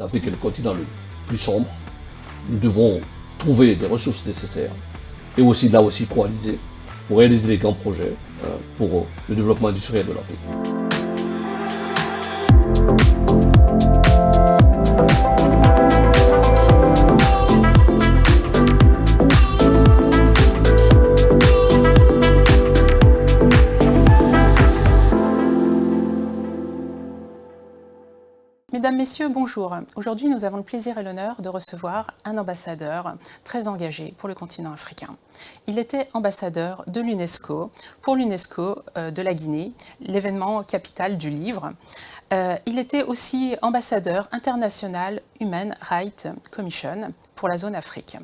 L'Afrique est le continent le plus sombre. Nous devons trouver des ressources nécessaires et aussi là aussi coaliser pour réaliser des grands projets pour le développement industriel de l'Afrique. Mesdames, Messieurs, bonjour. Aujourd'hui, nous avons le plaisir et l'honneur de recevoir un ambassadeur très engagé pour le continent africain. Il était ambassadeur de l'UNESCO, pour l'UNESCO de la Guinée, l'événement capital du livre. Il était aussi ambassadeur international Human Rights Commission pour la zone Afrique.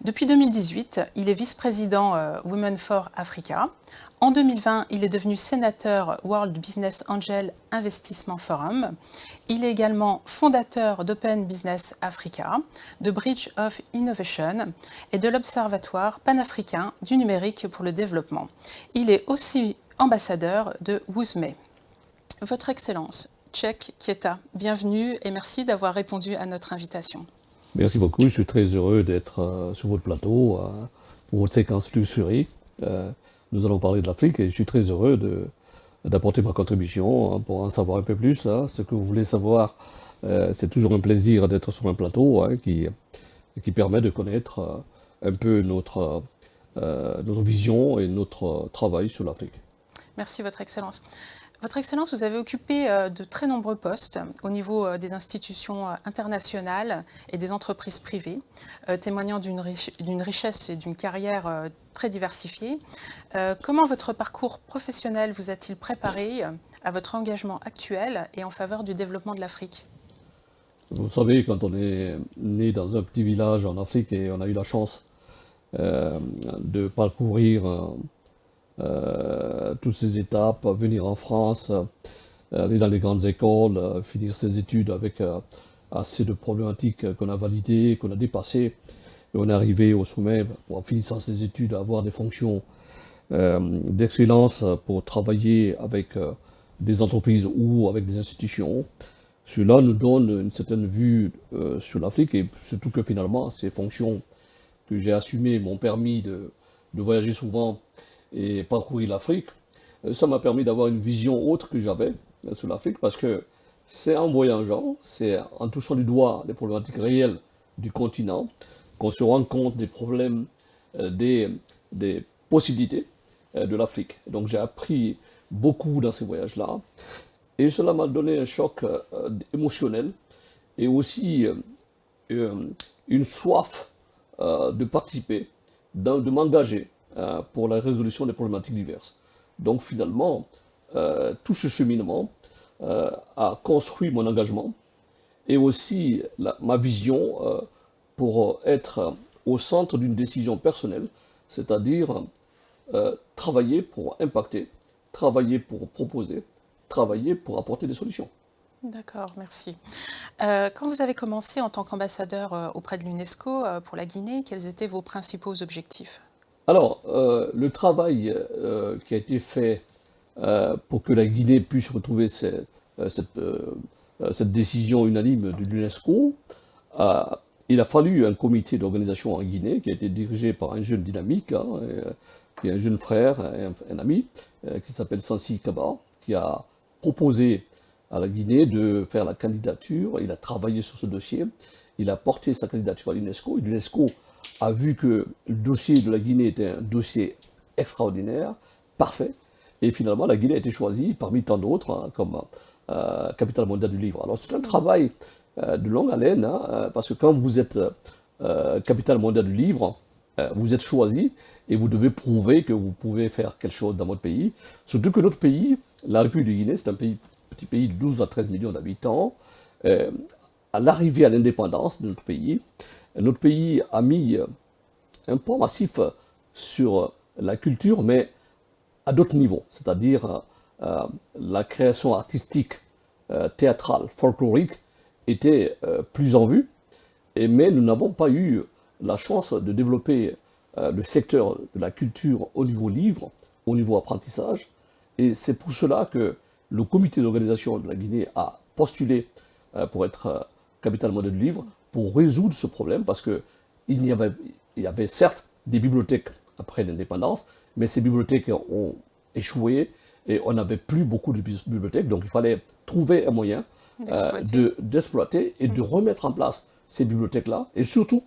Depuis 2018, il est vice-président Women for Africa. En 2020, il est devenu sénateur World Business Angel Investissement Forum. Il est également fondateur d'Open Business Africa, de Bridge of Innovation et de l'Observatoire panafricain du numérique pour le développement. Il est aussi ambassadeur de WOOSME. Votre Excellence, Tchèque Kieta, bienvenue et merci d'avoir répondu à notre invitation. Merci beaucoup, je suis très heureux d'être sur votre plateau pour votre séquence Luxury. Nous allons parler de l'Afrique et je suis très heureux d'apporter ma contribution pour en savoir un peu plus. Ce que vous voulez savoir, c'est toujours un plaisir d'être sur un plateau qui permet de connaître un peu notre vision et notre travail sur l'Afrique. Merci, Votre Excellence. Votre Excellence, vous avez occupé de très nombreux postes au niveau des institutions internationales et des entreprises privées, témoignant d'une richesse et d'une carrière très diversifiée. Comment votre parcours professionnel vous a-t-il préparé à votre engagement actuel et en faveur du développement de l'Afrique ? Vous savez, quand on est né dans un petit village en Afrique et on a eu la chance de parcourir toutes ces étapes, venir en France, aller dans les grandes écoles, finir ses études avec assez de problématiques qu'on a validées, qu'on a dépassées. Et on est arrivé au sommet pour finir ses études, à avoir des fonctions d'excellence pour travailler avec des entreprises ou avec des institutions. Cela nous donne une certaine vue sur l'Afrique et surtout que finalement ces fonctions que j'ai assumées m'ont permis de voyager souvent et parcourir l'Afrique. Ça m'a permis d'avoir une vision autre que j'avais sur l'Afrique parce que c'est en voyageant, c'est en touchant du doigt les problématiques réelles du continent qu'on se rend compte des problèmes, des possibilités de l'Afrique. Donc j'ai appris beaucoup dans ces voyages-là et cela m'a donné un choc émotionnel et aussi une soif de participer, de m'engager pour la résolution des problématiques diverses. Donc finalement, tout ce cheminement a construit mon engagement et aussi ma vision pour être au centre d'une décision personnelle, c'est-à-dire travailler pour impacter, travailler pour proposer, travailler pour apporter des solutions. D'accord, merci. Quand vous avez commencé en tant qu'ambassadeur auprès de l'UNESCO pour la Guinée, quels étaient vos principaux objectifs ? Alors, le travail qui a été fait pour que la Guinée puisse retrouver cette décision unanime de l'UNESCO, il a fallu un comité d'organisation en Guinée qui a été dirigé par un jeune dynamique, qui est un jeune frère, un ami, qui s'appelle Sansi Kaba, qui a proposé à la Guinée de faire la candidature. Il a travaillé sur ce dossier, il a porté sa candidature à l'UNESCO. L'UNESCO a vu que le dossier de la Guinée était un dossier extraordinaire, parfait, et finalement la Guinée a été choisie parmi tant d'autres comme capitale mondiale du livre. Alors c'est un travail de longue haleine, parce que quand vous êtes capitale mondiale du livre, vous êtes choisi et vous devez prouver que vous pouvez faire quelque chose dans votre pays. Surtout que notre pays, la République de Guinée, c'est un petit pays de 12 à 13 millions d'habitants. À l'arrivée à l'indépendance de notre pays a mis un poids massif sur la culture, mais à d'autres niveaux, c'est-à-dire la création artistique, théâtrale, folklorique était plus en vue, mais nous n'avons pas eu la chance de développer le secteur de la culture au niveau livre, au niveau apprentissage, et c'est pour cela que le comité d'organisation de la Guinée a postulé pour être Capital Modèle Livre, pour résoudre ce problème, parce qu'il y avait certes des bibliothèques après l'indépendance, mais ces bibliothèques ont échoué et on n'avait plus beaucoup de bibliothèques, donc il fallait trouver un moyen d'exploiter et de remettre en place ces bibliothèques-là, et surtout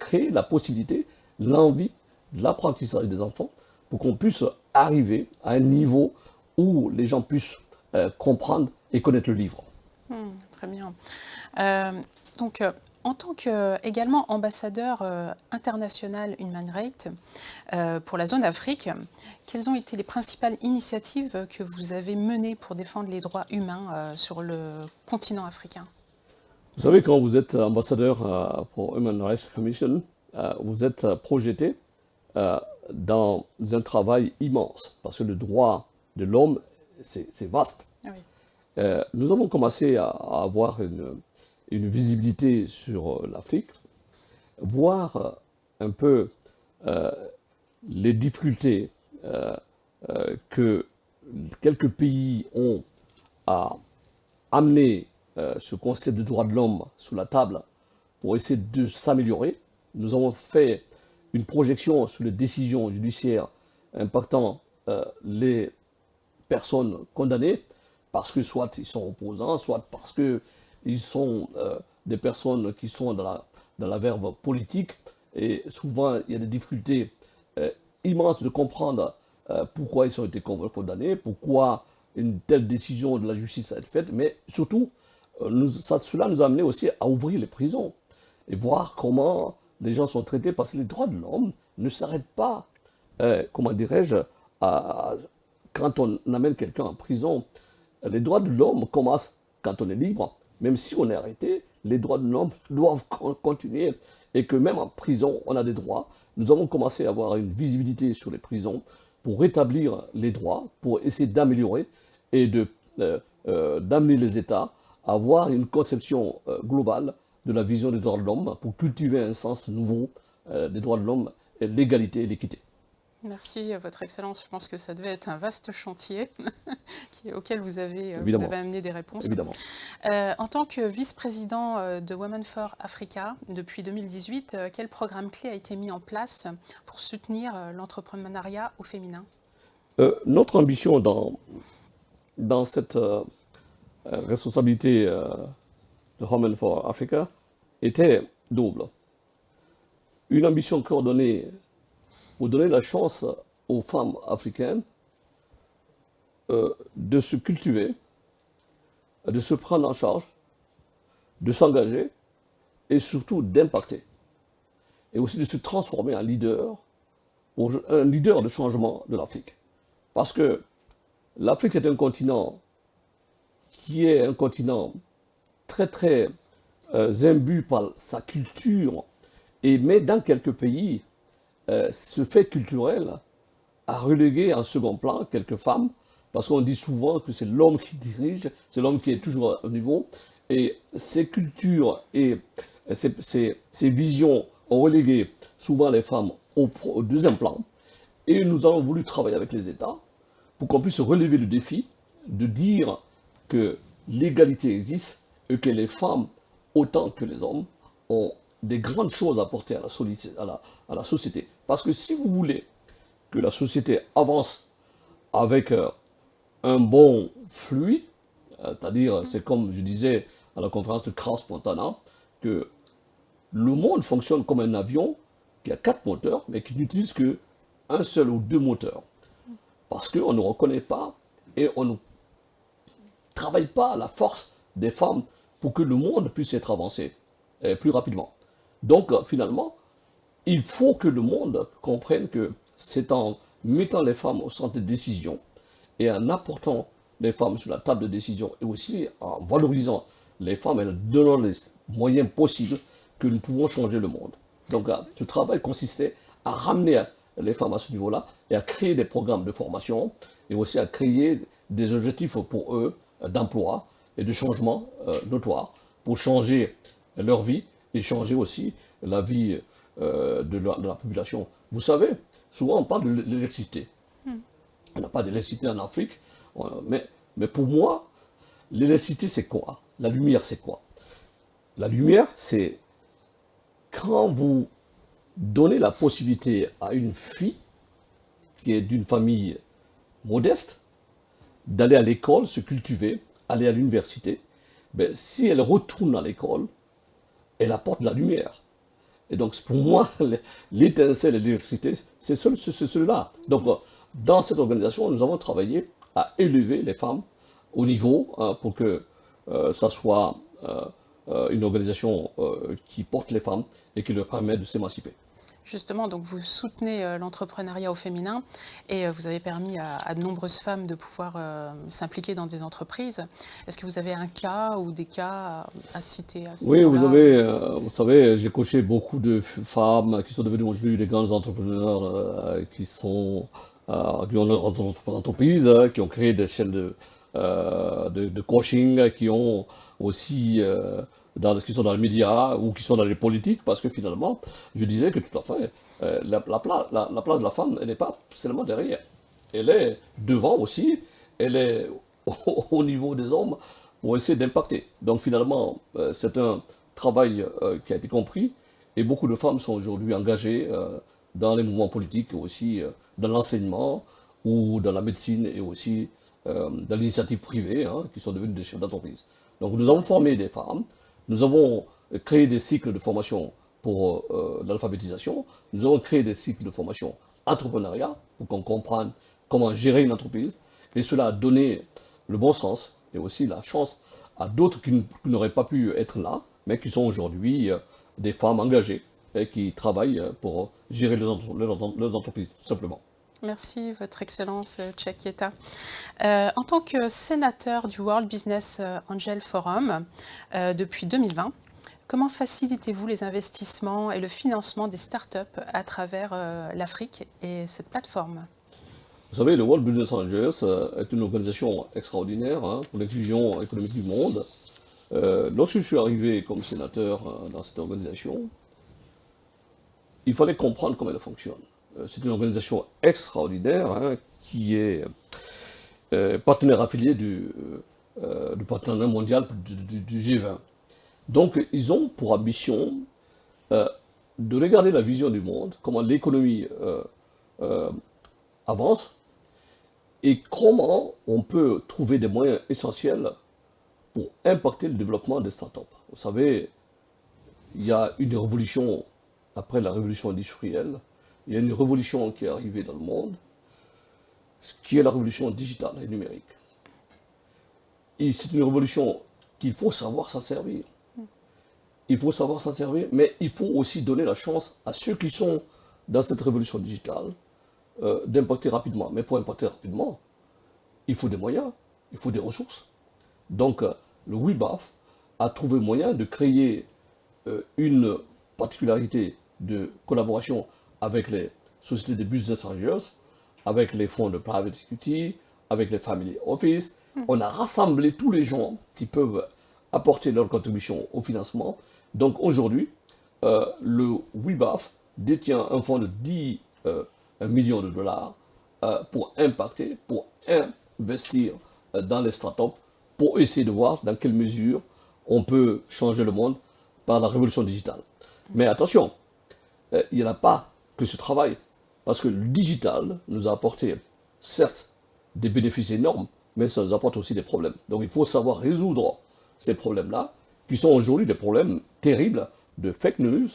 créer la possibilité, l'envie, l'apprentissage des enfants, pour qu'on puisse arriver à un niveau où les gens puissent comprendre et connaître le livre. Très bien. Donc, en tant que également ambassadeur international Human Rights pour la zone Afrique, quelles ont été les principales initiatives que vous avez menées pour défendre les droits humains sur le continent africain? Vous savez, quand vous êtes ambassadeur pour Human Rights Commission, vous êtes projeté dans un travail immense, parce que le droit de l'homme, c'est vaste. Oui. Nous avons commencé à avoir une visibilité sur l'Afrique, voir un peu les difficultés que quelques pays ont à amener ce concept de droit de l'homme sous la table pour essayer de s'améliorer. Nous avons fait une projection sur les décisions judiciaires impactant les personnes condamnées, parce que soit ils sont opposants, soit parce qu'ils sont des personnes qui sont dans la verve politique. Et souvent, il y a des difficultés immenses de comprendre pourquoi ils ont été condamnés, pourquoi une telle décision de la justice a été faite. Mais surtout, cela nous a amené aussi à ouvrir les prisons et voir comment les gens sont traités, parce que les droits de l'homme ne s'arrêtent pas, comment dirais-je, quand on amène quelqu'un en prison. Les droits de l'homme commencent quand on est libre. Même si on est arrêté, les droits de l'homme doivent continuer. Et que même en prison, on a des droits. Nous avons commencé à avoir une visibilité sur les prisons pour rétablir les droits, pour essayer d'améliorer et d'amener les États à avoir une conception globale de la vision des droits de l'homme, pour cultiver un sens nouveau des droits de l'homme, l'égalité et l'équité. Merci, Votre Excellence. Je pense que ça devait être un vaste chantier auquel vous avez amené des réponses. Évidemment. En tant que vice-président de Women for Africa depuis 2018, quel programme clé a été mis en place pour soutenir l'entrepreneuriat au féminin? Notre ambition dans cette responsabilité de Women for Africa était double. Une ambition coordonnée pour donner la chance aux femmes africaines de se cultiver, de se prendre en charge, de s'engager et surtout d'impacter. Et aussi de se transformer en leader, un leader de changement de l'Afrique. Parce que l'Afrique est un continent qui est un continent très très imbu par sa culture, mais dans quelques pays, ce fait culturel a relégué en second plan quelques femmes, parce qu'on dit souvent que c'est l'homme qui dirige, c'est l'homme qui est toujours au niveau, et ces cultures et ces visions ont relégué souvent les femmes au deuxième plan, et nous avons voulu travailler avec les États pour qu'on puisse relever le défi de dire que l'égalité existe et que les femmes, autant que les hommes, ont des grandes choses à apporter à la société. Parce que si vous voulez que la société avance avec un bon flux, c'est-à-dire, c'est comme je disais à la conférence de Crans-Montana, que le monde fonctionne comme un avion qui a 4 moteurs, mais qui n'utilise qu'un seul ou 2 moteurs. Parce qu'on ne reconnaît pas et on ne travaille pas à la force des femmes pour que le monde puisse être avancé plus rapidement. Donc, finalement, il faut que le monde comprenne que c'est en mettant les femmes au centre des décisions et en apportant les femmes sur la table de décision et aussi en valorisant les femmes et en donnant les moyens possibles que nous pouvons changer le monde. Donc, ce travail consistait à ramener les femmes à ce niveau-là et à créer des programmes de formation et aussi à créer des objectifs pour eux d'emploi et de changement notoire pour changer leur vie et changer aussi la vie de la population. Vous savez, souvent on parle de l'électricité. On n'a pas d'électricité en Afrique, mais pour moi, l'électricité c'est quoi? La lumière c'est quoi? La lumière, c'est quand vous donnez la possibilité à une fille qui est d'une famille modeste d'aller à l'école, se cultiver, aller à l'université. Ben, si elle retourne à l'école, elle apporte de la lumière. Et donc, pour moi, l'étincelle de l'université, c'est celui-là. Donc, dans cette organisation, nous avons travaillé à élever les femmes au niveau pour que ça soit une organisation qui porte les femmes et qui leur permet de s'émanciper. Justement, donc vous soutenez l'entrepreneuriat au féminin et vous avez permis à de nombreuses femmes de pouvoir s'impliquer dans des entreprises. Est-ce que vous avez un cas ou des cas à citer à ce Oui, niveau-là? vous savez, j'ai coaché beaucoup de femmes qui sont devenues aujourd'hui des grands entrepreneurs qui ont leur entreprise, qui ont créé des chaînes de coaching, qui ont aussi qui sont dans les médias ou qui sont dans les politiques, parce que finalement, je disais que tout à fait, la place de la femme, elle n'est pas seulement derrière, elle est devant aussi, elle est au niveau des hommes pour essayer d'impacter. Donc finalement, c'est un travail qui a été compris et beaucoup de femmes sont aujourd'hui engagées dans les mouvements politiques, aussi dans l'enseignement ou dans la médecine et aussi dans l'initiative privée, hein, qui sont devenues des chefs d'entreprise. Donc nous avons formé des femmes, nous avons créé des cycles de formation pour l'alphabétisation, nous avons créé des cycles de formation entrepreneuriat pour qu'on comprenne comment gérer une entreprise et cela a donné le bon sens et aussi la chance à d'autres qui n'auraient pas pu être là, mais qui sont aujourd'hui des femmes engagées et qui travaillent pour gérer leurs entreprises, tout simplement. Merci, Votre Excellence Tchakieta. En tant que sénateur du World Business Angel Forum depuis 2020, comment facilitez-vous les investissements et le financement des startups à travers l'Afrique et cette plateforme? Vous savez, le World Business Angels est une organisation extraordinaire hein, pour l'inclusion économique du monde. Lorsque je suis arrivé comme sénateur dans cette organisation, il fallait comprendre comment elle fonctionne. C'est une organisation extraordinaire hein, qui est partenaire affilié du partenariat mondial du G20. Donc, ils ont pour ambition de regarder la vision du monde, comment l'économie avance et comment on peut trouver des moyens essentiels pour impacter le développement des startups. Vous savez, il y a une révolution après la révolution industrielle, il y a une révolution qui est arrivée dans le monde, qui est la révolution digitale et numérique. Et c'est une révolution qu'il faut savoir s'en servir. Il faut savoir s'en servir, mais il faut aussi donner la chance à ceux qui sont dans cette révolution digitale d'impacter rapidement. Mais pour impacter rapidement, il faut des moyens, il faut des ressources. Donc, le WIBAF a trouvé moyen de créer une particularité de collaboration avec les sociétés de business angels, avec les fonds de private equity, avec les family office. On a rassemblé tous les gens qui peuvent apporter leur contribution au financement. Donc aujourd'hui, le WIBAF détient un fonds de 10 millions de dollars pour impacter, pour investir dans les startups, pour essayer de voir dans quelle mesure on peut changer le monde par la révolution digitale. Mais attention, il n'y en a pas que ce travail, parce que le digital nous a apporté, certes, des bénéfices énormes, mais ça nous apporte aussi des problèmes. Donc il faut savoir résoudre ces problèmes-là, qui sont aujourd'hui des problèmes terribles de fake news,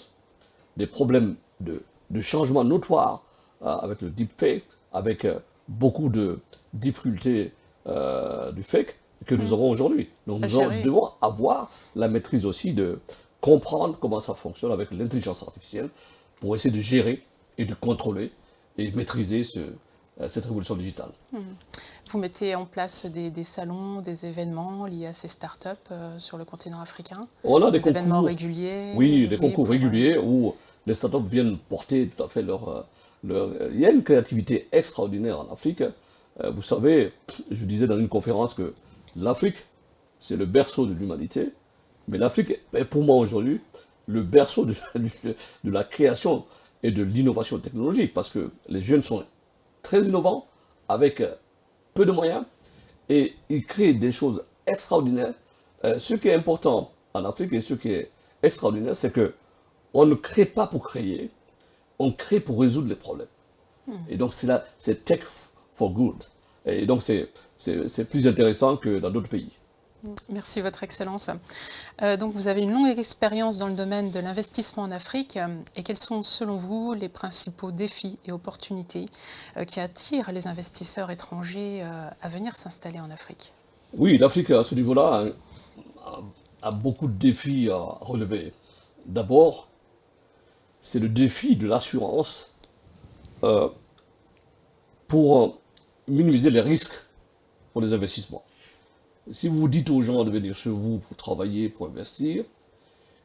des problèmes de changement notoire avec le deepfake, avec beaucoup de difficultés du fake que nous avons aujourd'hui. Donc nous devons avoir la maîtrise aussi de comprendre comment ça fonctionne avec l'intelligence artificielle pour essayer de gérer et de contrôler et maîtriser cette révolution digitale. Vous mettez en place des salons, des événements liés à ces startups sur le continent africain? On a des événements réguliers? Oui, des concours réguliers où les startups viennent porter tout à fait leur... Il y a une créativité extraordinaire en Afrique. Vous savez, je disais dans une conférence que l'Afrique, c'est le berceau de l'humanité, mais l'Afrique est pour moi aujourd'hui le berceau de la création et de l'innovation technologique, parce que les jeunes sont très innovants, avec peu de moyens, et ils créent des choses extraordinaires. Ce qui est important en Afrique, et ce qui est extraordinaire, c'est que on ne crée pas pour créer, on crée pour résoudre les problèmes. Et donc c'est là, c'est tech for good. Et donc c'est plus intéressant que dans d'autres pays. Merci, Votre Excellence. Donc, vous avez une longue expérience dans le domaine de l'investissement en Afrique. Et quels sont, selon vous, les principaux défis et opportunités qui attirent les investisseurs étrangers à venir s'installer en Afrique? Oui, l'Afrique à ce niveau-là a beaucoup de défis à relever. D'abord, c'est le défi de l'assurance euh, pour minimiser les risques pour les investissements. Si vous dites aux gens de venir chez vous pour travailler, pour investir,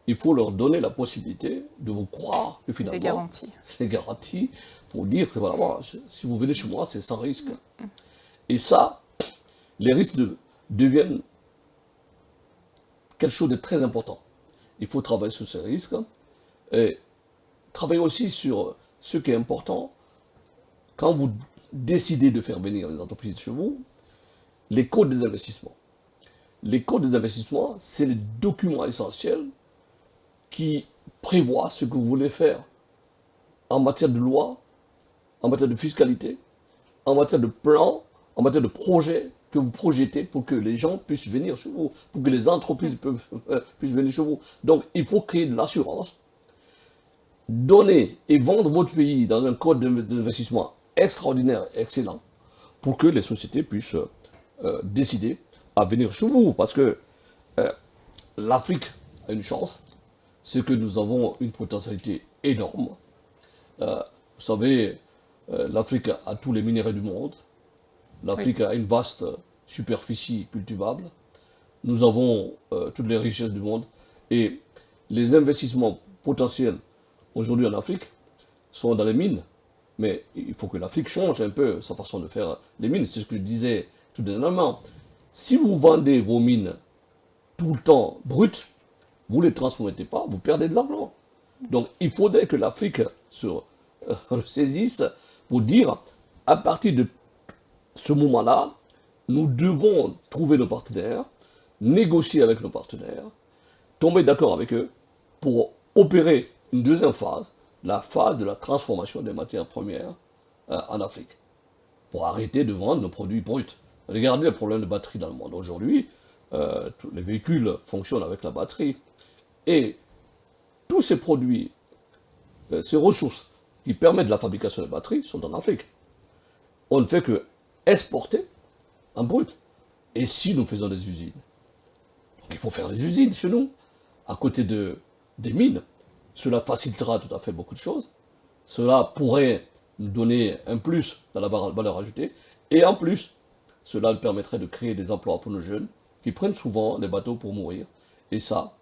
il faut leur donner la possibilité de vous croire que Des finalement, garanties. les garanties pour dire que voilà, voilà, si vous venez chez moi, c'est sans risque. Et ça, les risques deviennent quelque chose de très important. Il faut travailler sur ces risques et travailler aussi sur ce qui est important quand vous décidez de faire venir les entreprises chez vous, les codes des investissements. Les codes des investissements, c'est le document essentiel qui prévoit ce que vous voulez faire en matière de loi, en matière de fiscalité, en matière de plan, en matière de projet que vous projetez pour que les gens puissent venir chez vous, pour que les entreprises puissent venir chez vous. Donc, il faut créer de l'assurance, donner et vendre votre pays dans un code d'investissement extraordinaire, excellent, pour que les sociétés puissent décider à venir chez vous. Parce que l'Afrique a une chance, c'est que nous avons une potentialité énorme. Vous savez, l'Afrique a tous les minéraux du monde. L'Afrique a une vaste superficie cultivable. Nous avons toutes les richesses du monde. Et les investissements potentiels aujourd'hui en Afrique sont dans les mines. Mais il faut que l'Afrique change un peu sa façon de faire les mines. C'est ce que je disais tout dernièrement. Si vous vendez vos mines tout le temps brutes, vous ne les transmettez pas, vous perdez de l'argent. Donc il faudrait que l'Afrique se saisisse pour dire, à partir de ce moment-là, nous devons trouver nos partenaires, négocier avec nos partenaires, tomber d'accord avec eux pour opérer une deuxième phase, la phase de la transformation des matières premières en Afrique, pour arrêter de vendre nos produits bruts. Regardez le problème de batterie dans le monde. Aujourd'hui, tous les véhicules fonctionnent avec la batterie. Et tous ces produits, ces ressources qui permettent la fabrication de batteries sont en Afrique. On ne fait que exporter en brut. Et si nous faisons des usines, donc il faut faire des usines chez nous, à côté des mines. Cela facilitera tout à fait beaucoup de choses. Cela pourrait nous donner un plus dans la valeur ajoutée. Et en plus, cela nous permettrait de créer des emplois pour nos jeunes qui prennent souvent les bateaux pour mourir. Et ça,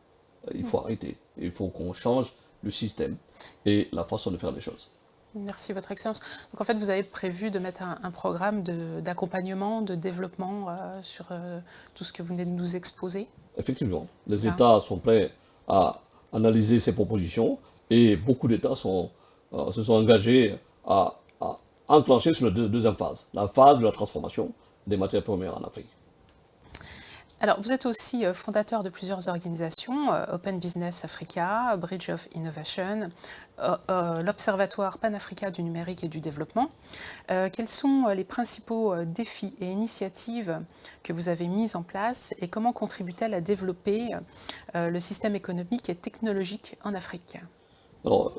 il faut arrêter. Il faut qu'on change le système et la façon de faire les choses. Merci, Votre Excellence. Donc, en fait, vous avez prévu de mettre un programme d'accompagnement, de développement sur tout ce que vous venez de nous exposer? Effectivement, les États sont prêts à analyser ces propositions et beaucoup d'États se sont engagés à enclencher sur la deuxième phase, la phase de la transformation des matières premières en Afrique. Alors, vous êtes aussi fondateur de plusieurs organisations, Open Business Africa, Bridge of Innovation, l'Observatoire Pan-Africa du numérique et du développement. Quels sont les principaux défis et initiatives que vous avez mis en place et comment contribuent-elles à développer le système économique et technologique en Afrique? Alors,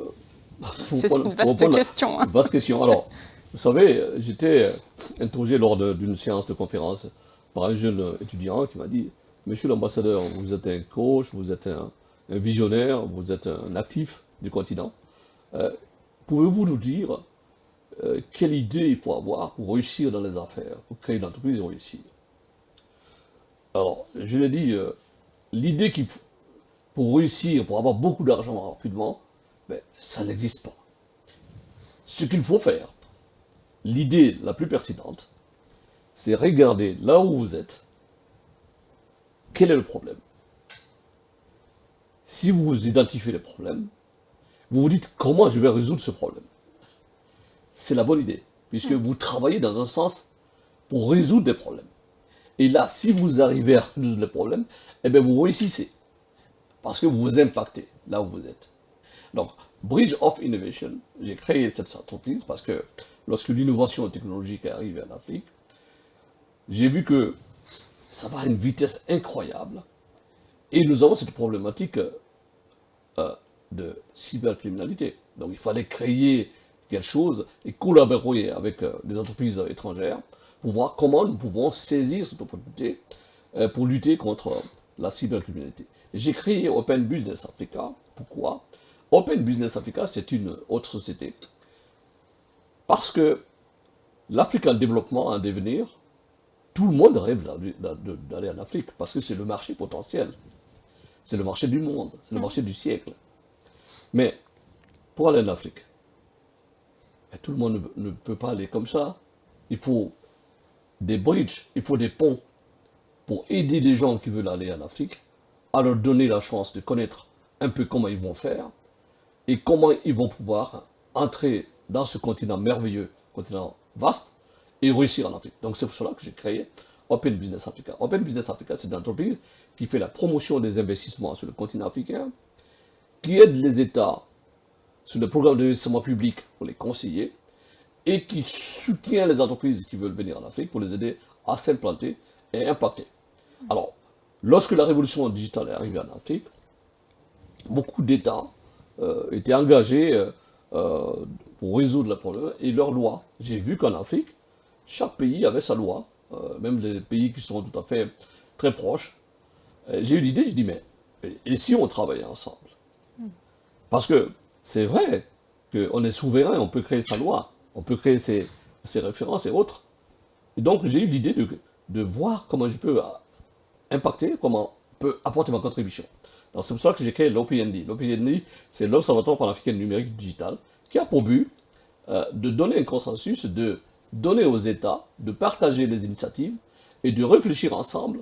c'est une vaste question. Une vaste question. Alors, vous savez, j'étais interrogé lors d'une séance de conférence par un jeune étudiant qui m'a dit « Monsieur l'ambassadeur, vous êtes un coach, vous êtes un visionnaire, vous êtes un actif du continent. Pouvez-vous nous dire quelle idée il faut avoir pour réussir dans les affaires, pour créer une entreprise et réussir ?» Alors, je lui ai dit l'idée pour réussir, pour avoir beaucoup d'argent rapidement, ben, ça n'existe pas. Ce qu'il faut faire, l'idée la plus pertinente, c'est regarder là où vous êtes, quel est le problème. Si vous identifiez le problème, vous vous dites comment je vais résoudre ce problème. C'est la bonne idée, puisque vous travaillez dans un sens pour résoudre des problèmes. Et là, si vous arrivez à résoudre les problèmes, eh bien vous réussissez. parce que vous vous impactez là où vous êtes. Donc, Bridge of Innovation, j'ai créé cette entreprise parce que lorsque l'innovation technologique est arrivée en Afrique, j'ai vu que ça va à une vitesse incroyable et nous avons cette problématique de cybercriminalité. Donc, il fallait créer quelque chose et collaborer avec des entreprises étrangères pour voir comment nous pouvons saisir cette opportunité pour lutter contre la cybercriminalité. J'ai créé Open Business Africa. Pourquoi? Open Business Africa, c'est une autre société. Parce que l'Afrique en développement, en devenir, tout le monde rêve d'aller en Afrique, parce que c'est le marché potentiel. C'est le marché du monde, c'est le marché du siècle. Mais pour aller en Afrique, tout le monde ne peut pas aller comme ça. Il faut des bridges, il faut des ponts pour aider les gens qui veulent aller en Afrique, à leur donner la chance de connaître un peu comment ils vont faire et comment ils vont pouvoir entrer dans ce continent merveilleux, continent vaste, et réussir en Afrique. Donc c'est pour cela que j'ai créé Open Business Africa. Open Business Africa, c'est une entreprise qui fait la promotion des investissements sur le continent africain, qui aide les États sur le programme d'investissement public pour les conseiller, et qui soutient les entreprises qui veulent venir en Afrique pour les aider à s'implanter et impacter. Alors, lorsque la révolution digitale est arrivée en Afrique, beaucoup d'États étaient engagés pour résoudre le problème et leurs lois. J'ai vu qu'en Afrique, chaque pays avait sa loi, même les pays qui sont tout à fait très proches. J'ai eu l'idée, je dis, mais et si on travaillait ensemble? Parce que c'est vrai qu'on est souverain, on peut créer sa loi, on peut créer ses références et autres. Et donc j'ai eu l'idée de voir comment je peux impacter, comment je peux apporter ma contribution. Donc c'est pour ça que j'ai créé l'OPND. L'OPND, c'est l'Observatoire panafricain numérique digital, qui a pour but de donner un consensus, de donner aux États, de partager les initiatives et de réfléchir ensemble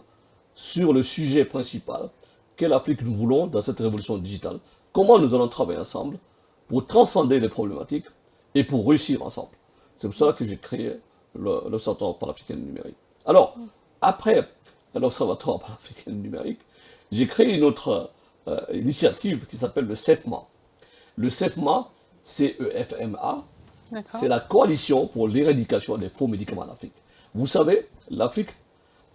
sur le sujet principal. Quelle Afrique nous voulons dans cette révolution digitale? Comment nous allons travailler ensemble pour transcender les problématiques et pour réussir ensemble. C'est pour ça que j'ai créé l'Observatoire panafricain numérique. Alors, après l'Observatoire panafricain numérique, j'ai créé une autre initiative qui s'appelle le CEFMA. Le CEFMA, C-E-F-M-A, c'est la coalition pour l'éradication des faux médicaments en Afrique. Vous savez, l'Afrique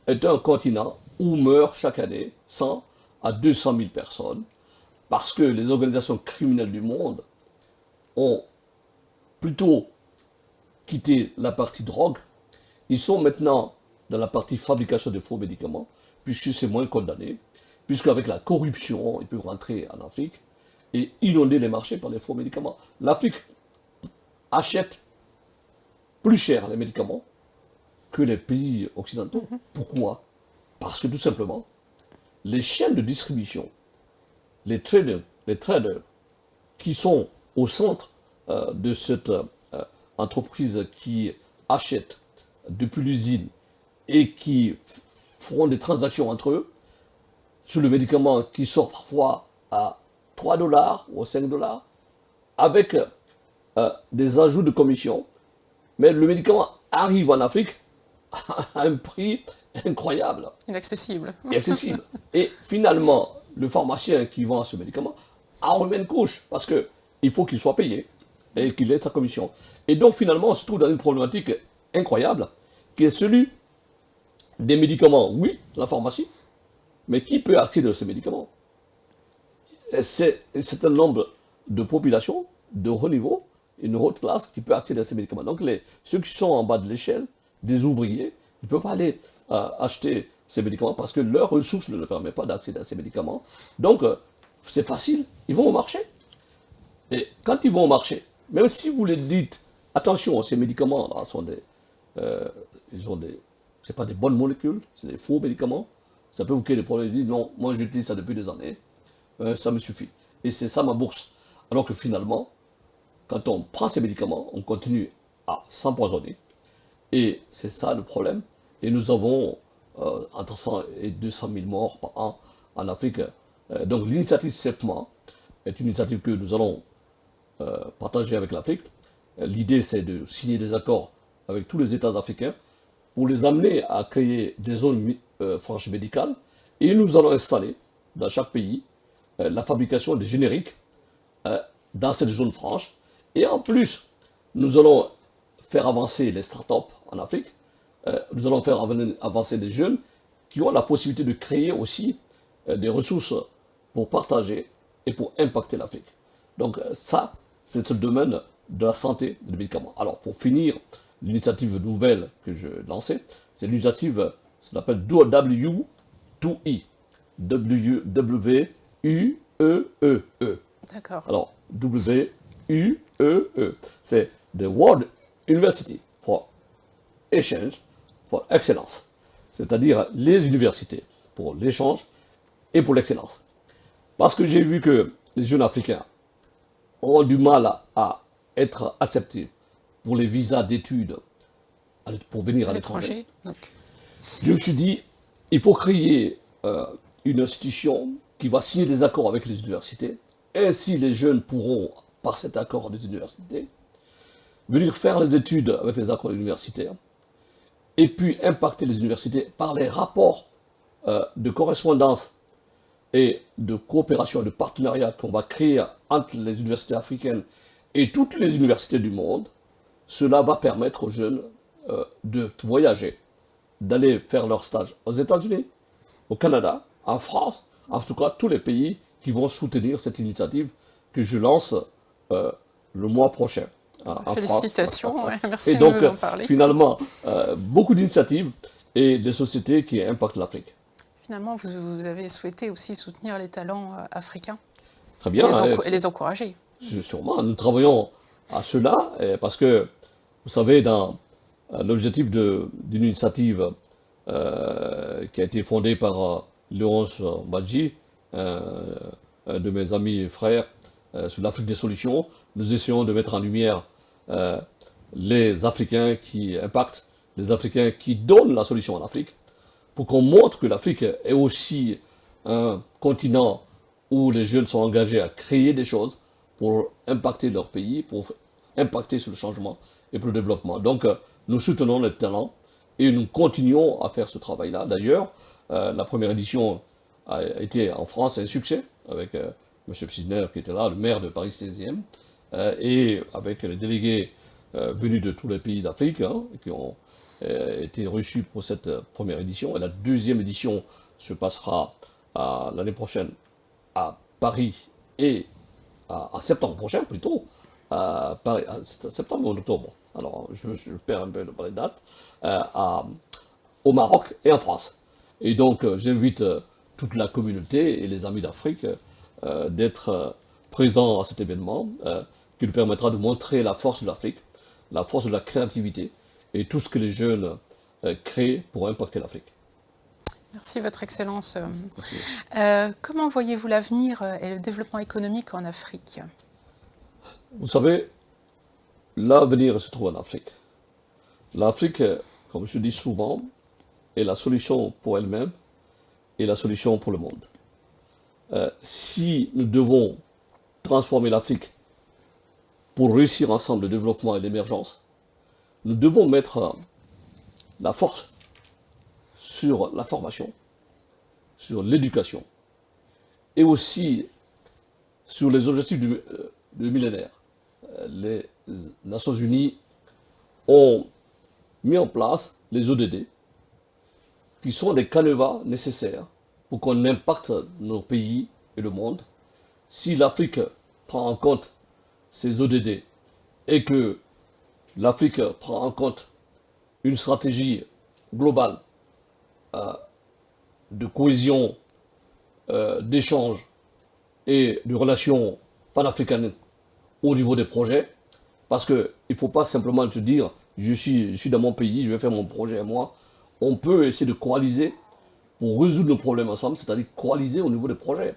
est un continent où meurent chaque année 100 à 200 000 personnes parce que les organisations criminelles du monde ont plutôt quitté la partie drogue. Ils sont maintenant dans la partie fabrication de faux médicaments, puisque c'est moins condamné, puisqu'avec la corruption, ils peuvent rentrer en Afrique et inonder les marchés par les faux médicaments. L'Afrique achète plus cher les médicaments que les pays occidentaux. Pourquoi? Parce que tout simplement, les chaînes de distribution, les traders qui sont au centre de cette entreprise qui achète depuis l'usine et qui feront des transactions entre eux sur le médicament qui sort parfois à 3 $ ou 5 $, avec des ajouts de commission, mais le médicament arrive en Afrique à un prix incroyable. Inaccessible. Accessible. Et finalement, le pharmacien qui vend ce médicament en remet une couche, parce qu'il faut qu'il soit payé et qu'il ait sa commission. Et donc finalement, on se trouve dans une problématique incroyable, qui est celui des médicaments, oui, la pharmacie, mais qui peut accéder à ces médicaments? C'est un nombre de populations de haut niveau, une haute classe qui peut accéder à ces médicaments. Donc ceux qui sont en bas de l'échelle, des ouvriers, ne peuvent pas aller acheter ces médicaments parce que leurs ressources ne leur permettent pas d'accéder à ces médicaments. Donc c'est facile, ils vont au marché. Et quand ils vont au marché, même si vous les dites, attention, ces médicaments-là sont c'est pas des bonnes molécules, c'est des faux médicaments, ça peut vous créer des problèmes. Ils disent non, moi j'utilise ça depuis des années, ça me suffit. Et c'est ça ma bourse. Alors que finalement, quand on prend ces médicaments, on continue à s'empoisonner. Et c'est ça le problème. Et nous avons entre 100 et 200 000 morts par an en Afrique. Donc l'initiative CEFMA est une initiative que nous allons partager avec l'Afrique. L'idée, c'est de signer des accords avec tous les États africains pour les amener à créer des zones franches médicales. Et nous allons installer dans chaque pays la fabrication des génériques dans cette zone franche. Et en plus, nous allons faire avancer les startups en Afrique. Nous allons faire avancer des jeunes qui ont la possibilité de créer aussi des ressources pour partager et pour impacter l'Afrique. Donc ça, c'est le domaine de la santé et des médicaments. Alors pour finir, l'initiative nouvelle que je lançais, c'est l'initiative, ça s'appelle W2E. W-W-U-E-E-E. D'accord. Alors, W-U-E-E. C'est The World University for Exchange for Excellence. C'est-à-dire les universités pour l'échange et pour l'excellence. Parce que j'ai vu que les jeunes africains ont du mal à être acceptés pour les visas d'études pour venir à l'étranger. Je me suis dit, il faut créer une institution qui va signer des accords avec les universités. Ainsi, les jeunes pourront, par cet accord des universités, venir faire les études avec les accords universitaires et puis impacter les universités par les rapports de correspondance et de coopération et de partenariat qu'on va créer entre les universités africaines et toutes les universités du monde. Cela va permettre aux jeunes de voyager, d'aller faire leur stage aux États-Unis, au Canada, en France, en tout cas tous les pays qui vont soutenir cette initiative que je lance le mois prochain. Félicitations, ouais, merci de nous en parler. Finalement, beaucoup d'initiatives et des sociétés qui impactent l'Afrique. Finalement, vous avez souhaité aussi soutenir les talents africains. Très bien. Et les encourager. Sûrement, nous travaillons à cela parce que, vous savez, dans l'objectif d'une initiative qui a été fondée par Léonce Badji, un de mes amis et frères, sur l'Afrique des solutions, nous essayons de mettre en lumière les Africains qui impactent, les Africains qui donnent la solution en Afrique, pour qu'on montre que l'Afrique est aussi un continent où les jeunes sont engagés à créer des choses pour impacter leur pays, pour impacter sur le changement et pour le développement. Donc, nous soutenons les talents et nous continuons à faire ce travail-là. D'ailleurs, la première édition a été en France un succès, avec M. Psisner qui était là, le maire de Paris 16e, et avec les délégués venus de tous les pays d'Afrique, qui ont été reçus pour cette première édition. Et la deuxième édition se passera l'année prochaine à Paris et en septembre prochain plutôt, Paris, septembre ou en octobre, alors je perds un peu dans les dates, au Maroc et en France. Et donc j'invite toute la communauté et les amis d'Afrique d'être présents à cet événement qui nous permettra de montrer la force de l'Afrique, la force de la créativité et tout ce que les jeunes créent pour impacter l'Afrique. Merci, Votre Excellence. Merci. Comment voyez-vous l'avenir et le développement économique en Afrique? Vous savez, l'avenir se trouve en Afrique. L'Afrique, comme je dis souvent, est la solution pour elle-même et la solution pour le monde. Si nous devons transformer l'Afrique pour réussir ensemble le développement et l'émergence, nous devons mettre la force sur la formation, sur l'éducation et aussi sur les objectifs du millénaire. Les Nations Unies ont mis en place les ODD, qui sont des canevas nécessaires pour qu'on impacte nos pays et le monde. Si l'Afrique prend en compte ces ODD et que l'Afrique prend en compte une stratégie globale de cohésion, d'échange et de relations panafricaines au niveau des projets, parce qu'il ne faut pas simplement se dire je suis dans mon pays, je vais faire mon projet à moi. On peut essayer de coaliser pour résoudre nos problèmes ensemble, c'est-à-dire coaliser au niveau des projets.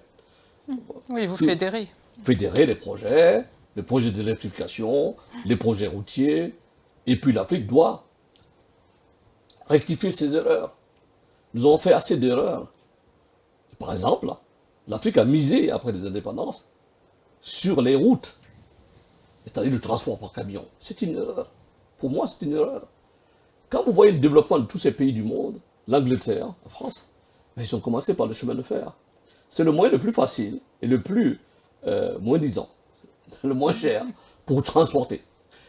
Oui, vous fédérez. Fédérer les projets d'électrification, les projets routiers, et puis l'Afrique doit rectifier ses erreurs. Nous avons fait assez d'erreurs. Par exemple, l'Afrique a misé, après les indépendances, sur les routes, c'est-à-dire le transport par camion. C'est une erreur. Pour moi, c'est une erreur. Quand vous voyez le développement de tous ces pays du monde, l'Angleterre, la France, ils ont commencé par le chemin de fer. c'est le moyen le plus facile et le plus moins disant, le moins cher pour transporter.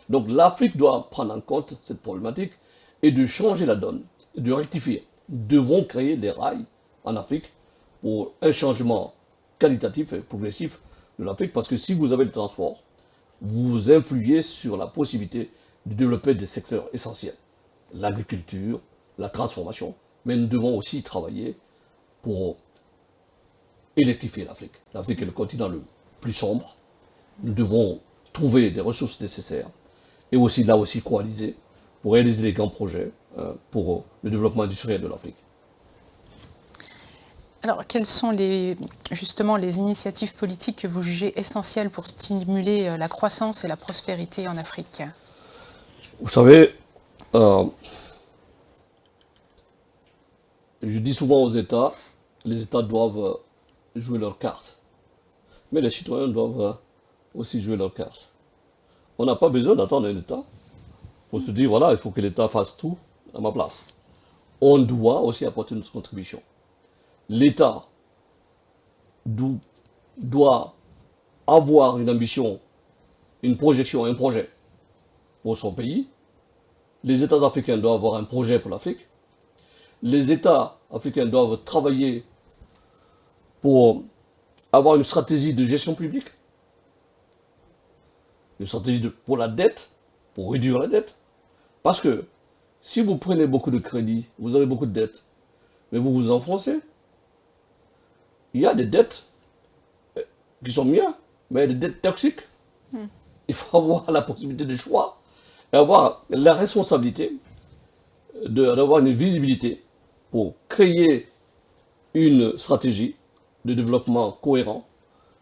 Donc l'Afrique doit prendre en compte cette problématique et de changer la donne, de rectifier. Nous devons créer des rails en Afrique pour un changement qualitatif et progressif de l'Afrique, parce que si vous avez le transport, vous influez sur la possibilité de développer des secteurs essentiels, l'agriculture, la transformation, mais nous devons aussi travailler pour électrifier l'Afrique. L'Afrique est le continent le plus sombre. Nous devons trouver des ressources nécessaires et aussi là aussi coaliser pour réaliser des grands projets pour le développement industriel de l'Afrique. Alors, quelles sont justement les initiatives politiques que vous jugez essentielles pour stimuler la croissance et la prospérité en Afrique? Vous savez, je dis souvent aux États, les États doivent jouer leurs cartes. Mais les citoyens doivent aussi jouer leurs cartes. On n'a pas besoin d'attendre un État pour se dire, voilà, il faut que l'État fasse tout à ma place. On doit aussi apporter notre contribution. L'État doit avoir une ambition, une projection, un projet pour son pays. Les États africains doivent avoir un projet pour l'Afrique. Les États africains doivent travailler pour avoir une stratégie de gestion publique, une stratégie pour la dette, pour réduire la dette. Parce que si vous prenez beaucoup de crédits, vous avez beaucoup de dettes, mais vous vous enfoncez. Il y a des dettes qui sont bien, mais il y a des dettes toxiques. Il faut avoir la possibilité de choix et avoir la responsabilité d'avoir une visibilité pour créer une stratégie de développement cohérent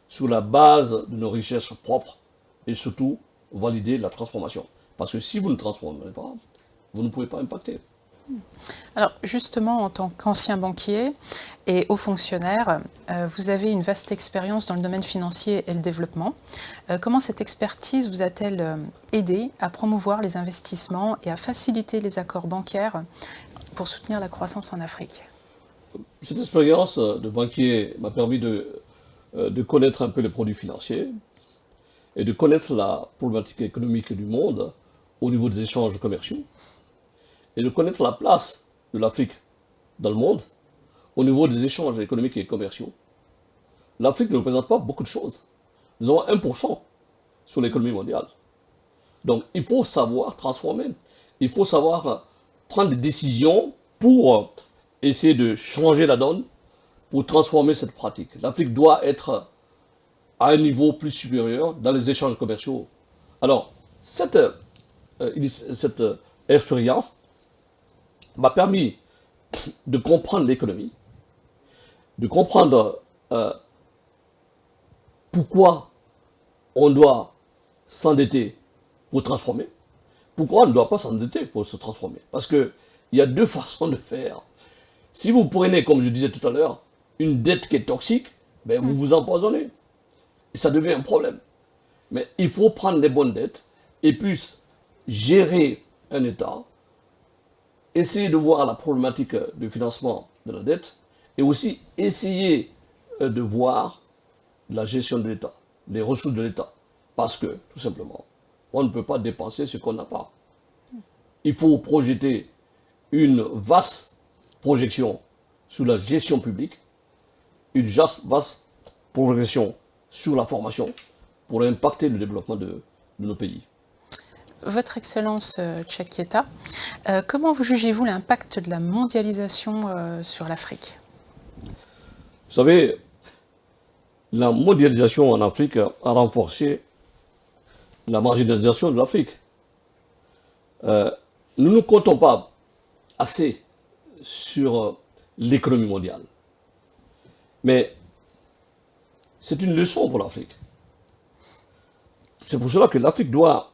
sur la base de nos richesses propres et surtout valider la transformation. Parce que si vous ne transformez pas, vous ne pouvez pas impacter. Alors justement, en tant qu'ancien banquier et haut fonctionnaire, vous avez une vaste expérience dans le domaine financier et le développement. Comment cette expertise vous a-t-elle aidé à promouvoir les investissements et à faciliter les accords bancaires pour soutenir la croissance en Afrique? Cette expérience de banquier m'a permis de connaître un peu les produits financiers et de connaître la problématique économique du monde au niveau des échanges commerciaux et de connaître la place de l'Afrique dans le monde au niveau des échanges économiques et commerciaux. L'Afrique ne représente pas beaucoup de choses. Nous avons 1% sur l'économie mondiale. Donc il faut savoir transformer. Il faut savoir prendre des décisions pour essayer de changer la donne, pour transformer cette pratique. L'Afrique doit être à un niveau plus supérieur dans les échanges commerciaux. Alors, cette expérience m'a permis de comprendre l'économie, de comprendre pourquoi on doit s'endetter pour transformer, pourquoi on ne doit pas s'endetter pour se transformer. Parce qu'il y a deux façons de faire. Si vous prenez, comme je disais tout à l'heure, une dette qui est toxique, ben vous vous empoisonnez. Et ça devient un problème. Mais il faut prendre les bonnes dettes et puis gérer un État, essayer de voir la problématique du financement de la dette et aussi essayer de voir la gestion de l'État, les ressources de l'État. Parce que, tout simplement, on ne peut pas dépenser ce qu'on n'a pas. Il faut projeter une vaste projection sur la gestion publique, une vaste projection sur la formation pour impacter le développement de nos pays. Votre Excellence Tchakieta, comment jugez-vous l'impact de la mondialisation sur l'Afrique? Vous savez, la mondialisation en Afrique a renforcé la marginalisation de l'Afrique. Nous ne comptons pas assez sur l'économie mondiale. Mais c'est une leçon pour l'Afrique. C'est pour cela que l'Afrique doit,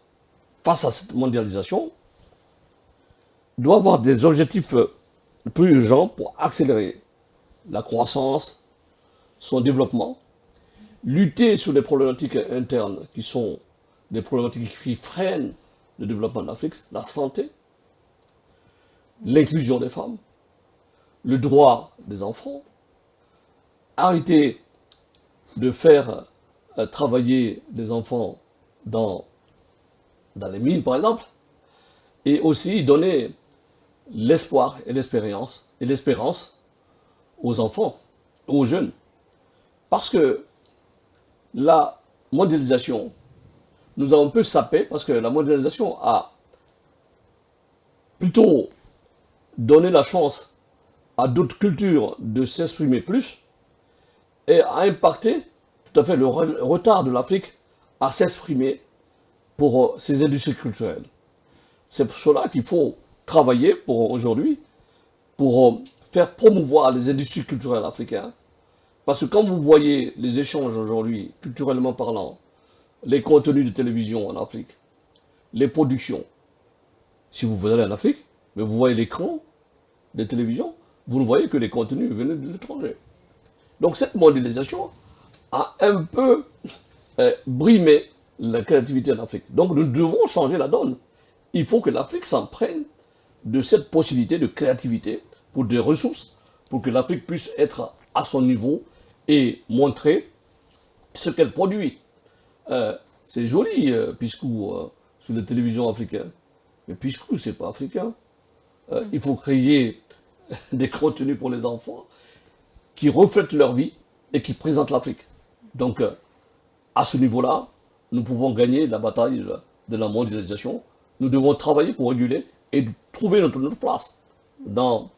face à cette mondialisation, doit avoir des objectifs plus urgents pour accélérer la croissance, son développement, lutter sur les problématiques internes qui sont des problématiques qui freinent le développement de l'Afrique, la santé, l'inclusion des femmes, le droit des enfants, arrêter de faire travailler des enfants dans les mines, par exemple, et aussi donner l'espoir et l'espérance aux enfants, aux jeunes. Parce que la mondialisation nous a un peu sapé, parce que la mondialisation a plutôt donné la chance à d'autres cultures de s'exprimer plus et a impacté tout à fait le retard de l'Afrique à s'exprimer pour ses industries culturelles. C'est pour cela qu'il faut travailler pour aujourd'hui, pour faire promouvoir les industries culturelles africaines. Parce que quand vous voyez les échanges aujourd'hui, culturellement parlant, les contenus de télévision en Afrique, les productions, si vous allez en Afrique, mais vous voyez l'écran de télévision, vous ne voyez que les contenus venus de l'étranger. Donc cette mondialisation a un peu brimé la créativité en Afrique. Donc nous devons changer la donne. Il faut que l'Afrique s'emprunte de cette possibilité de créativité pour des ressources, pour que l'Afrique puisse être à son niveau et montrer ce qu'elle produit. C'est joli, Piscou, sur la télévision africaine. Mais Piscou, c'est pas africain. Il faut créer des contenus pour les enfants qui reflètent leur vie et qui présentent l'Afrique. Donc, à ce niveau-là, nous pouvons gagner la bataille de la mondialisation. Nous devons travailler pour réguler et trouver notre place dans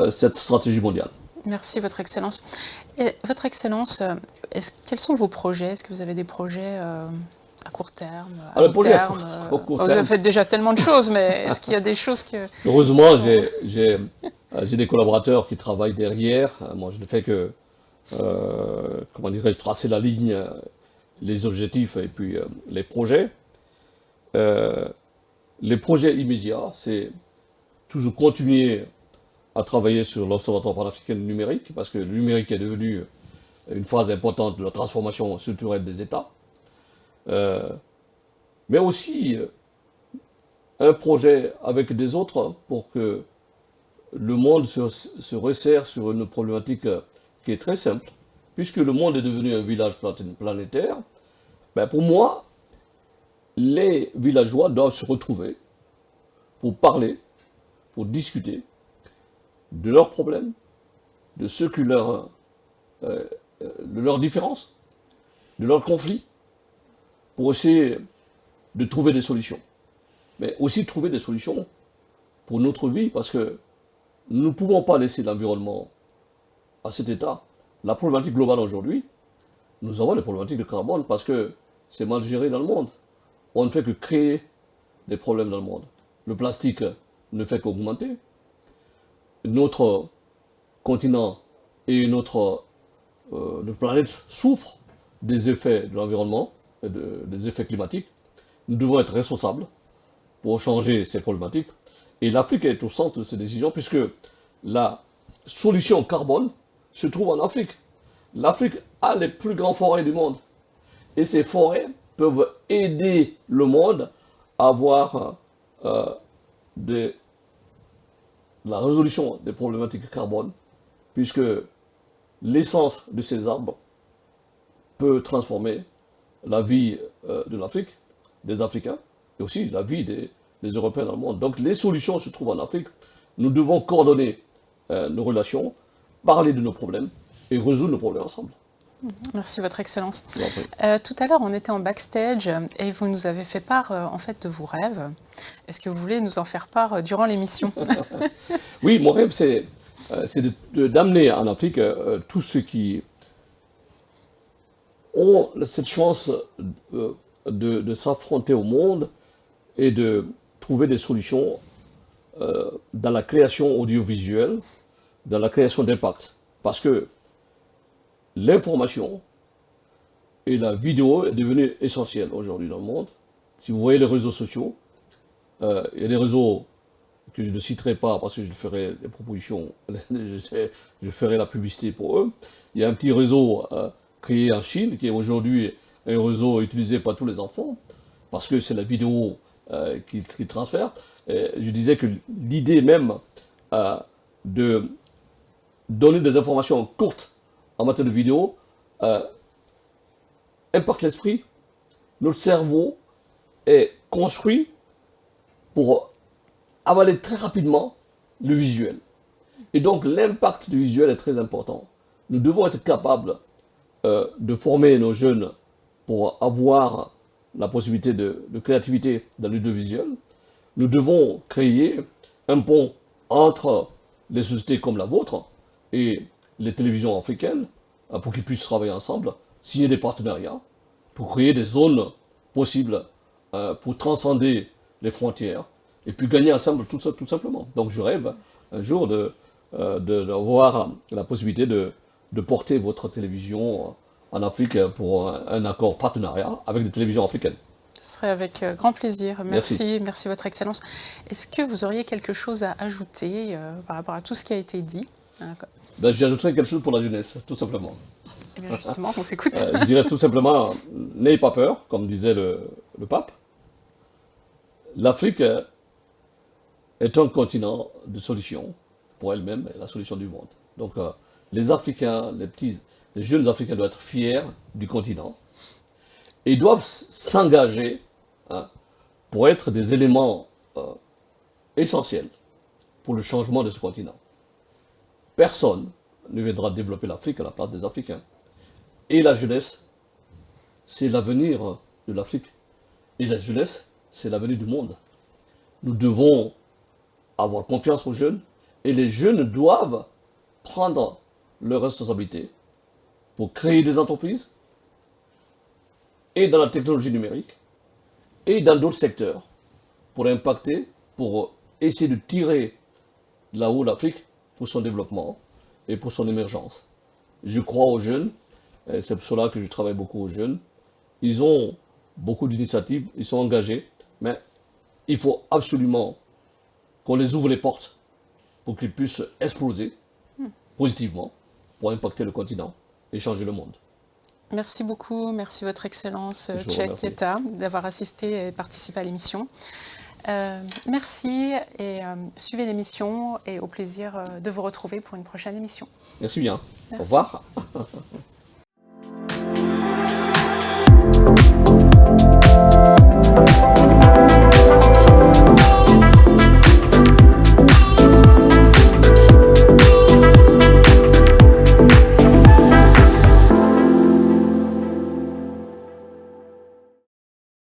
cette stratégie mondiale. Merci, Votre Excellence. Et Votre Excellence, quels sont vos projets? Est-ce que vous avez des projets à court terme, à long terme? Vous avez fait déjà tellement de choses, mais est-ce qu'il y a des choses que... Heureusement, j'ai des collaborateurs qui travaillent derrière. Moi, je ne fais que, comment dirais-je, tracer la ligne, les objectifs et puis les projets. Les projets immédiats, c'est toujours continuer à travailler sur l'Observatoire panafricain du numérique, parce que le numérique est devenu une phase importante de la transformation structurelle des États. Mais aussi un projet avec des autres pour que le monde se resserre sur une problématique qui est très simple. Puisque le monde est devenu un village planétaire, ben pour moi, les villageois doivent se retrouver pour parler, pour discuter de leurs problèmes, de ce qui de leurs différences, de leurs conflits, pour essayer de trouver des solutions. Mais aussi trouver des solutions pour notre vie, parce que nous ne pouvons pas laisser l'environnement à cet état. La problématique globale aujourd'hui, nous avons des problématiques de carbone, parce que c'est mal géré dans le monde. On ne fait que créer des problèmes dans le monde. Le plastique ne fait qu'augmenter. Notre continent et notre planète souffrent des effets de l'environnement, des effets climatiques. Nous devons être responsables pour changer ces problématiques. Et l'Afrique est au centre de ces décisions, puisque la solution carbone se trouve en Afrique. L'Afrique a les plus grandes forêts du monde. Et ces forêts peuvent aider le monde à avoir la résolution des problématiques carbone, puisque l'essence de ces arbres peut transformer la vie de l'Afrique, des Africains, et aussi la vie des Européens dans le monde. Donc les solutions se trouvent en Afrique. Nous devons coordonner nos relations, parler de nos problèmes et résoudre nos problèmes ensemble. Merci, Votre Excellence. Tout à l'heure, on était en backstage et vous nous avez fait part en fait de vos rêves. Est-ce que vous voulez nous en faire part durant l'émission? Oui, mon rêve, c'est d'amener en Afrique tous ceux qui ont cette chance de s'affronter au monde et de trouver des solutions dans la création audiovisuelle, dans la création d'impact. Parce que l'information et la vidéo est devenue essentielle aujourd'hui dans le monde. Si vous voyez les réseaux sociaux, il y a des réseaux que je ne citerai pas parce que je ferai des propositions, je ferai la publicité pour eux. Il y a un petit réseau créé en Chine qui est aujourd'hui un réseau utilisé par tous les enfants parce que c'est la vidéo qui transfère. Je disais que l'idée même de donner des informations courtes en matière de vidéo impacte l'esprit, notre cerveau est construit pour avaler très rapidement le visuel. Et donc l'impact du visuel est très important. Nous devons être capables de former nos jeunes pour avoir la possibilité de créativité dans l'audiovisuel. Nous devons créer un pont entre les sociétés comme la vôtre et les télévisions africaines pour qu'ils puissent travailler ensemble, signer des partenariats, pour créer des zones possibles pour transcender les frontières et puis gagner ensemble tout simplement. Donc je rêve un jour d'avoir la possibilité de porter votre télévision en Afrique pour un accord partenariat avec des télévisions africaines. Ce serait avec grand plaisir. Merci, merci Votre Excellence. Est-ce que vous auriez quelque chose à ajouter par rapport à tout ce qui a été dit? Ben, j'ajouterais quelque chose pour la jeunesse, tout simplement. Eh bien justement, on s'écoute. Je dirais tout simplement, n'ayez pas peur, comme disait le pape. L'Afrique est un continent de solutions pour elle-même et la solution du monde. Donc les Africains, les jeunes Africains doivent être fiers du continent et doivent s'engager pour être des éléments essentiels pour le changement de ce continent. Personne ne viendra développer l'Afrique à la place des Africains. Et la jeunesse, c'est l'avenir de l'Afrique. Et la jeunesse, c'est l'avenir du monde. Nous devons avoir confiance aux jeunes et les jeunes doivent prendre leurs responsabilités pour créer des entreprises et dans la technologie numérique et dans d'autres secteurs pour impacter, pour essayer de tirer là-haut l'Afrique pour son développement et pour son émergence. Je crois aux jeunes, et c'est pour cela que je travaille beaucoup aux jeunes. Ils ont beaucoup d'initiatives, ils sont engagés, mais il faut absolument qu'on les ouvre les portes pour qu'ils puissent exploser positivement pour impacter le continent et changer le monde. Merci beaucoup, merci Votre Excellence Tchèque Kieta d'avoir assisté et participé à l'émission. Merci et suivez l'émission et au plaisir de vous retrouver pour une prochaine émission. Merci bien. Merci. Au revoir.